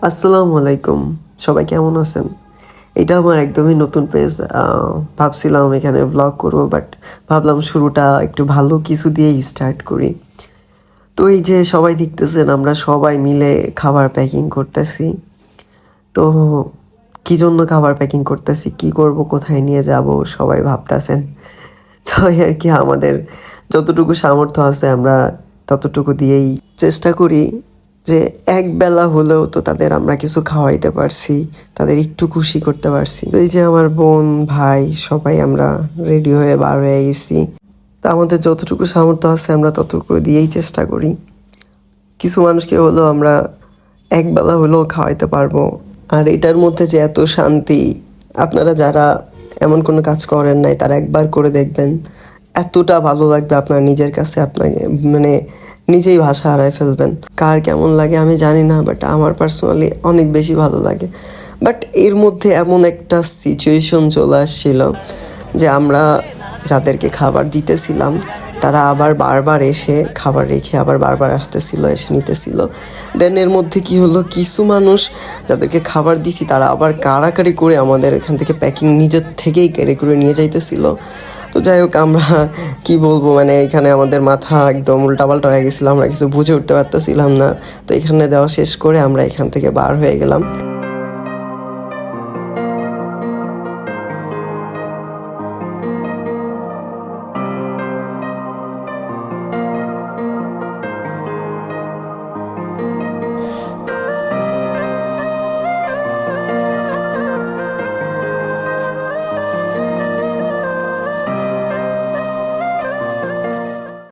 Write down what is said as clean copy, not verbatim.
আসসালামু আলাইকুম, সবাই কেমন আছেন? এটা আমার একদমই নতুন পেজ। ভাবছিলাম এখানে ব্লগ করব, বাট ভাবলাম শুরুটা একটু ভালো কিছু দিয়েই স্টার্ট করি। তো এই যে সবাই দেখতেছেন, আমরা সবাই মিলে খাবার প্যাকিং করতেছি। তো কী জন্য খাবার প্যাকিং করতেছি, কি করব, কোথায় নিয়ে যাব, সবাই ভাবতেছেন। তো আর কি, আমাদের যতটুকু সামর্থ্য আছে আমরা ততটুকু দিয়েই চেষ্টা করি যে এক বেলা হলেও তো তাদের আমরা কিছু খাওয়াইতে পারছি, তাদের একটু খুশি করতে পারছি। তো এই যে আমার বোন ভাই সবাই আমরা রেডি হয়ে বার হয়ে গেছি। তা আমাদের যতটুকু সামর্থ্য আছে আমরা ততটুকু দিয়েই চেষ্টা করি। কিছু মানুষকে হলেও আমরা এক বেলা হলেও খাওয়াইতে পারবো। আর এটার মধ্যে যে এত শান্তি, আপনারা যারা এমন কোনো কাজ করেন নাই তারা একবার করে দেখবেন, এতটা ভালো লাগবে আপনার নিজের কাছে, আপনাকে মানে নিজেই ভাষা হারায় ফেলবেন। কার কেমন লাগে আমি জানি না, বাট আমার পার্সোনালি অনেক বেশি ভালো লাগে। বাট এর মধ্যে এমন একটা সিচুয়েশন চলে আসছিল যে আমরা যাদেরকে খাবার দিতেছিলাম তারা আবার বারবার এসে খাবার রেখে আবার বারবার আসতেছিল, এসে নিতেছিল। দেন এর মধ্যে কি হলো, কিছু মানুষ যাদেরকে খাবার দিছি তারা আবার কাড়াকাড়ি করে আমাদের এখান থেকে প্যাকিং নিজের থেকেই কেড়ে করে নিয়ে যাইতেছিল। তো যাই হোক, আমরা কি বলবো, মানে এখানে আমাদের মাথা একদম উল্টাপাল্টা হয়ে গেছিলো, আমরা কিছু বুঝে উঠতে পারতেছিলাম না। তো এখানে দেওয়া শেষ করে আমরা এখান থেকে বার হয়ে গেলাম।